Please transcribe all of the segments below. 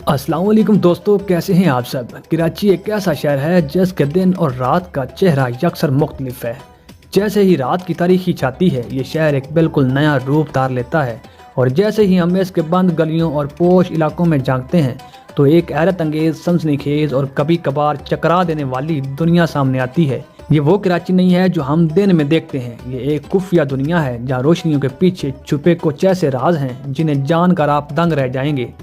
अस्सलाम वालेकुम दोस्तों, कैसे हैं आप सब। कराची एक ऐसा शहर है जिसके दिन और रात का चेहरा यकसर मुख्तलिफ है। जैसे ही रात की तारीखी छाती है, ये शहर एक बिल्कुल नया रूप धार लेता है और जैसे ही हम इसके बंद गलियों और पोश इलाकों में झांकते हैं तो एक हैरत अंगेज, सनसनीखेज और कभी कभार चकरा देने वाली दुनिया सामने आती है। ये वो कराची नहीं है जो हम दिन में देखते हैं, ये एक खुफिया दुनिया है जहाँ रोशनियों के पीछे छुपे कुछ ऐसे राज हैं जिन्हें जानकर आप दंग रह जाएंगे।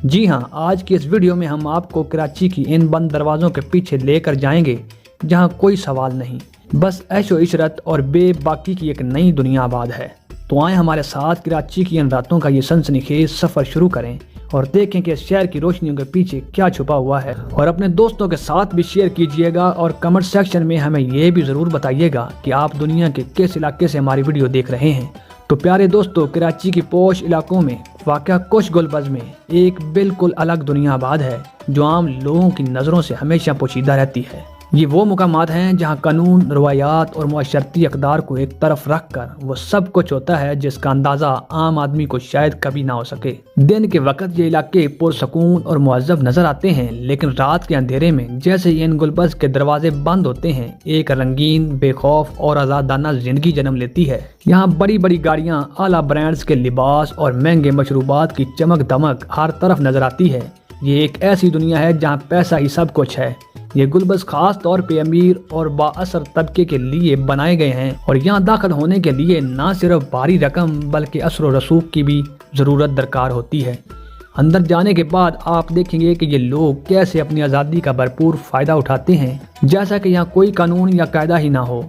जी हाँ, आज की इस वीडियो में हम आपको कराची की इन बंद दरवाज़ों के पीछे लेकर जाएंगे जहाँ कोई सवाल नहीं, बस ऐशो इशरत और बेबाकी की एक नई दुनिया आबाद है। तो आए हमारे साथ कराची की इन रातों का ये सनसनीखेज सफ़र शुरू करें और देखें कि इस शहर की रोशनियों के पीछे क्या छुपा हुआ है। और अपने दोस्तों के साथ भी शेयर कीजिएगा और कमेंट सेक्शन में हमें ये भी ज़रूर बताइएगा कि आप दुनिया के किस इलाके से हमारी वीडियो देख रहे हैं। तो प्यारे दोस्तों, कराची की पोश इलाकों में वाक़या कुछ गुलबज में एक बिल्कुल अलग दुनिया आबाद है जो आम लोगों की नज़रों से हमेशा पोशीदा रहती है। ये वो मुकामात हैं जहाँ कानून, रवायात और मुआशरती अक़दार को एक तरफ रख कर वो सब कुछ होता है जिसका अंदाज़ा आम आदमी को शायद कभी ना हो सके। दिन के वक्त ये इलाके पुरसकून और मुअज़्ज़ब नज़र आते हैं, लेकिन रात के अंधेरे में जैसे ही इन गुलबज के दरवाजे बंद होते हैं, एक रंगीन, बेखौफ और आज़ादाना ज़िंदगी जन्म लेती है। यहाँ बड़ी बड़ी गाड़ियाँ, आला ब्रांड्स के लिबास और महंगे मशरूबात की चमक दमक हर तरफ नज़र आती है। ये एक ऐसी दुनिया है जहाँ पैसा ही सब कुछ है। ये गुलबज खास तौर पे अमीर और बाअसर तबके के लिए बनाए गए हैं और यहाँ दाखिल होने के लिए ना सिर्फ भारी रकम बल्कि असर व रसूख की भी ज़रूरत दरकार होती है। अंदर जाने के बाद आप देखेंगे कि ये लोग कैसे अपनी आज़ादी का भरपूर फ़ायदा उठाते हैं, जैसा कि यहाँ कोई कानून या कायदा ही ना हो।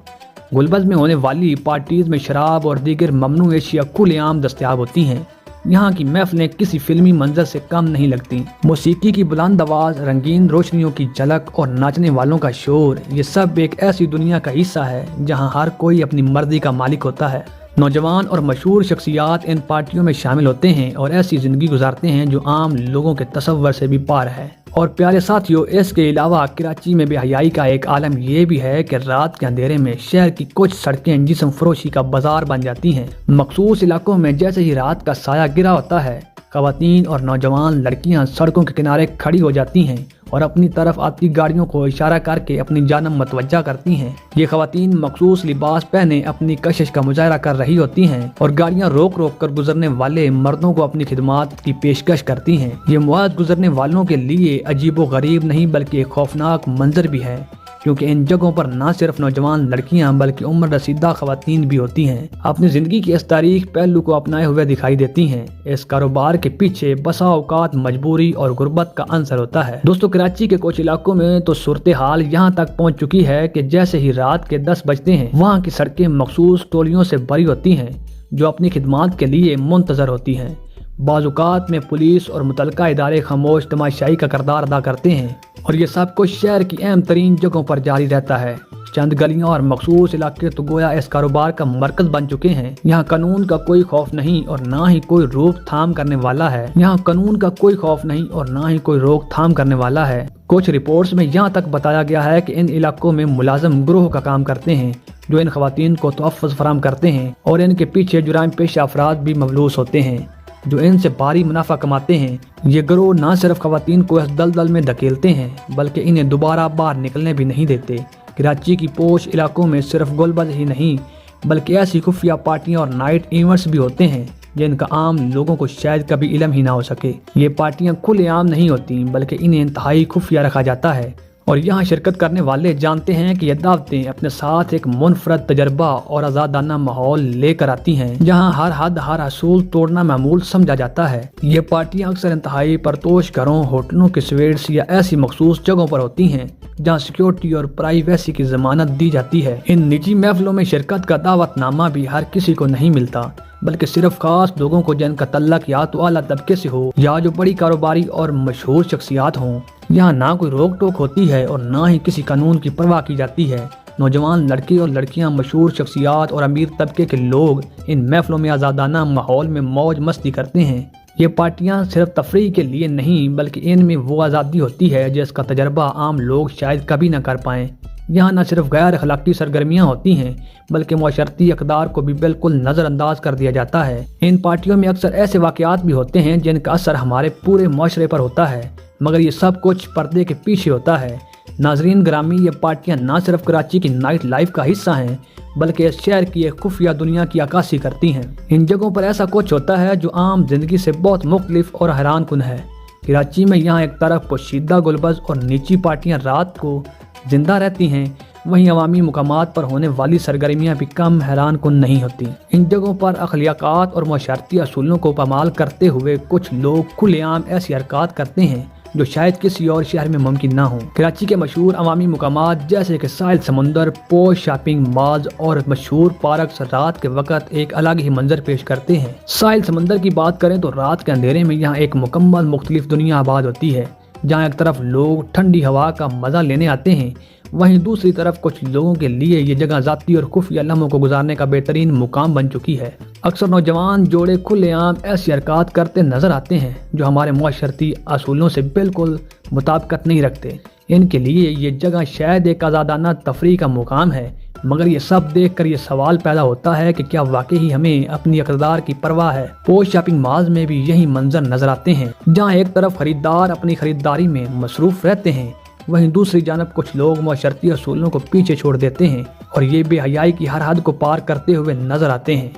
गुलबज में होने वाली पार्टीज़ में शराब और दीगर ममनू एशिया खुलेआम दस्तयाब होती हैं। यहाँ की महफिलें किसी फिल्मी मंजर से कम नहीं लगती। मौसीकी की बुलंद आवाज़, रंगीन रोशनियों की झलक और नाचने वालों का शोर, ये सब एक ऐसी दुनिया का हिस्सा है जहाँ हर कोई अपनी मर्जी का मालिक होता है। नौजवान और मशहूर शख्सियात इन पार्टियों में शामिल होते हैं और ऐसी ज़िंदगी गुजारते हैं जो आम लोगों के तसव्वुर से भी पार है। और प्यारे साथियों, इसके अलावा कराची में बेहयाई का एक आलम ये भी है कि रात के अंधेरे में शहर की कुछ सड़कें जिस्म फरोशी का बाजार बन जाती हैं। मखसूस इलाकों में जैसे ही रात का साया गिरा होता है, ख़वातीन और नौजवान लड़कियां सड़कों के किनारे खड़ी हो जाती हैं और अपनी तरफ आती गाड़ियों को इशारा करके अपनी जानब मतवज्जा करती हैं। ये ख़वातीन मखसूस लिबास पहने अपनी कशिश का मुजाहरा कर रही होती हैं और गाड़ियां रोक रोक कर गुजरने वाले मर्दों को अपनी खिदमात की पेशकश करती हैं। ये मुआद गुजरने वालों के लिए अजीबो गरीब नहीं बल्कि एक खौफनाक मंजर भी है, क्योंकि इन जगहों पर न सिर्फ नौजवान लड़कियां बल्कि उम्र रसीदा खवातीन भी होती हैं। अपनी ज़िंदगी की इस तारीख पहलू को अपनाए हुए दिखाई देती हैं। इस कारोबार के पीछे बसा औकात मजबूरी और गुर्बत का अंसर होता है। दोस्तों, कराची के कुछ इलाकों में तो सूरत हाल यहाँ तक पहुँच चुकी है कि जैसे ही रात के 10 बजते हैं, वहाँ की सड़कें मखसूस टोलियों से भरी होती हैं जो अपनी खिदमात के लिए मुंतजर होती हैं। बाज़-औक़ात में पुलिस और मुतलका इदारे खामोश तमाशाई का किरदार अदा करते हैं और ये सब कुछ शहर की अहम तरीन जगहों पर जारी रहता है। चंद गलियां और मखसूस इलाके तो गोया इस कारोबार का मरकज बन चुके हैं। यहाँ कानून का कोई खौफ नहीं और ना ही कोई रोकथाम करने वाला है। कुछ रिपोर्ट्स में यहाँ तक बताया गया है कि इन इलाकों में मुलाजिम गिरोह का काम करते हैं जो इन खवातीन को तोहफ़्फ़ुज़ फराहम करते हैं और इनके पीछे जुराइम पेशा अफराद भी मबलूस होते हैं जो इनसे भारी मुनाफा कमाते हैं। ये गिरोह न सिर्फ खवातीन को इस दलदल में धकेलते हैं बल्कि इन्हें दोबारा बाहर निकलने भी नहीं देते। कराची की पोश इलाकों में सिर्फ गुलबज ही नहीं बल्कि ऐसी खुफिया पार्टियां और नाइट इवेंट्स भी होते हैं जिनका आम लोगों को शायद कभी इल्म ही ना हो सके। ये पार्टियां खुलेआम नहीं होती बल्कि इन्हें इंतहाई खुफिया रखा जाता है और यहाँ शिरकत करने वाले जानते हैं कि ये दावतें अपने साथ एक मुनफरद तजर्बा और आज़ादाना माहौल लेकर आती हैं जहाँ हर हद हर असूल तोड़ना मामूल समझा जाता है। ये पार्टियाँ अक्सर इंतहाई परतोश घरों, होटलों के स्वीट्स या ऐसी मखसूस जगहों पर होती हैं जहाँ सिक्योरिटी और प्राइवेसी की जमानत दी जाती है। इन निजी महफिलों में शिरकत का दावतनामा भी हर किसी को नहीं मिलता बल्कि सिर्फ खास लोगों को जिनका तल्लक या तो आला तबके से हो या जो बड़ी कारोबारी और मशहूर शख्सियात हों। यहाँ ना कोई रोक टोक होती है और ना ही किसी कानून की परवाह की जाती है। नौजवान लड़के और लड़कियाँ, मशहूर शख्सियात और अमीर तबके के लोग इन महफिलों में आज़ादाना माहौल में मौज मस्ती करते हैं। ये पार्टियां सिर्फ तफरीह के लिए नहीं बल्कि इनमें वो आज़ादी होती है जिसका तजर्बा आम लोग शायद कभी ना कर पाएं। यहाँ न सिर्फ गैर अखलाकी सरगर्मियाँ होती हैं बल्कि माशरती इक़दार को भी बिल्कुल नज़रअंदाज कर दिया जाता है। इन पार्टियों में अक्सर ऐसे वाक़यात भी होते हैं जिनका असर हमारे पूरे माशरे पर होता है, मगर ये सब कुछ पर्दे के पीछे होता है। नाजरीन ग्रामी, ये पार्टियाँ न सिर्फ कराची की नाइट लाइफ का हिस्सा हैं बल्कि इस शहर की एक खुफिया दुनिया की अक्कासी करती हैं। इन जगहों पर ऐसा कुछ होता है जो आम जिंदगी से बहुत मुख्तलिफ और हैरान कुन है। कराची में यहाँ एक तरफ पोशीदा गुलबज और नीची पार्टियाँ रात को जिंदा रहती हैं, वहीं अवामी मुकामात पर होने वाली सरगर्मियाँ भी कम हैरान कुन नहीं होती। इन जगहों पर अखलाक़ात और माशरती असूलों को पामाल करते हुए कुछ लोग खुलेआम ऐसी हरकत करते हैं जो शायद किसी और शहर में मुमकिन ना हो। कराची के मशहूर अवामी मुकामात जैसे कि साहिल समंदर, पोश शॉपिंग मॉल्स और मशहूर पार्क रात के वक्त एक अलग ही मंजर पेश करते हैं। साहिल समंदर की बात करें तो रात के अंधेरे में यहाँ एक मुकम्मल मुख्तलिफ दुनिया आबाद होती है, जहाँ एक तरफ लोग ठंडी हवा का मज़ा लेने आते हैं, वहीं दूसरी तरफ कुछ लोगों के लिए ये जगह ज़ाती और खुफिया लम्हों को गुजारने का बेहतरीन मुकाम बन चुकी है। अक्सर नौजवान जोड़े खुलेआम ऐसी हरकत करते नज़र आते हैं जो हमारे माशरती असूलों से बिल्कुल मुताबिकत नहीं रखते। इनके लिए ये जगह शायद एक आज़ादाना तफरीह का मुकाम है, मगर ये सब देख कर ये सवाल पैदा होता है कि क्या वाकई हमें अपनी इक़दार की परवाह है। पोस्ट शॉपिंग मॉल्स में भी यही मंजर नजर आते हैं, जहाँ एक तरफ खरीदार अपनी खरीदारी में मसरूफ़ रहते हैं, वहीं दूसरी जानब कुछ लोग माशरती असूलों को पीछे छोड़ देते हैं और ये बेहयाई की हर हद को पार करते हुए नजर आते हैं।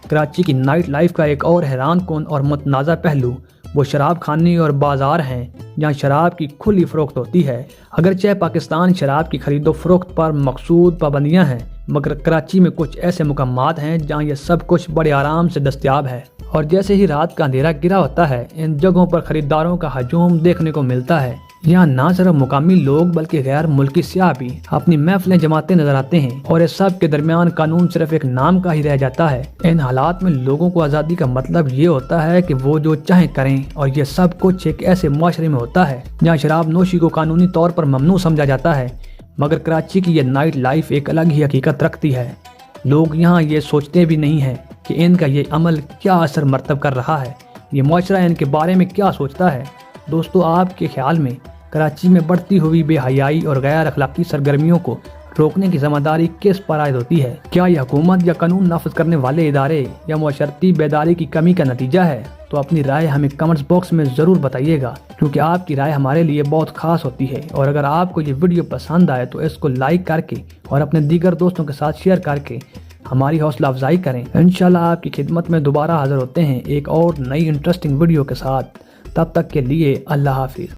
कराची की नाइट लाइफ का एक और हैरान कुन और मुतनाज़ा पहलू वो शराब खाने और बाज़ार हैं, जहाँ शराब की खुली फ़रोख्त होती है। अगरचे पाकिस्तान शराब की खरीदो फरोख्त पर मखसूद पाबंदियाँ हैं, मगर कराची में कुछ ऐसे मुकामात हैं जहाँ ये सब कुछ बड़े आराम से दस्तयाब है। और जैसे ही रात का अंधेरा गिरा होता है, इन जगहों पर खरीदारों का हजूम देखने को मिलता है। यहाँ ना सिर्फ मुकामी लोग बल्कि गैर मुल्की सियाह भी अपनी महफिलें जमाते नजर आते हैं और इस सब के दरमियान कानून सिर्फ एक नाम का ही रह जाता है। इन हालात में लोगों को आज़ादी का मतलब ये होता है कि वो जो चाहे करें, और ये सब कुछ एक ऐसे माशरे में होता है जहाँ शराब नोशी को कानूनी तौर पर ममनू समझा जाता है। मगर कराची की ये नाइट लाइफ एक अलग ही हकीकत रखती है। लोग यहाँ ये सोचते भी नहीं हैं कि इनका ये अमल क्या असर मरतब कर रहा है, ये माशरा इनके बारे में क्या सोचता है। दोस्तों, आपके ख्याल में कराची में बढ़ती हुई बेहयाई और गैर अखलाकी सरगर्मियों को रोकने की जिम्मेदारी किस पर आयद होती है? क्या यह हुकूमत या कानून नाफिज करने वाले इदारे या माशरती बेदारी की कमी का नतीजा है? तो अपनी राय हमें कमेंट्स बॉक्स में ज़रूर बताइएगा, क्योंकि आपकी राय हमारे लिए बहुत ख़ास होती है। और अगर आपको ये वीडियो पसंद आए तो इसको लाइक करके और अपने दीगर दोस्तों के साथ शेयर करके हमारी हौसला अफजाई करें। इंशाल्लाह आपकी खिदमत में दोबारा हाजिर होते हैं एक और नई इंटरेस्टिंग वीडियो के साथ। तब तक के लिए अल्लाह हाफिज़।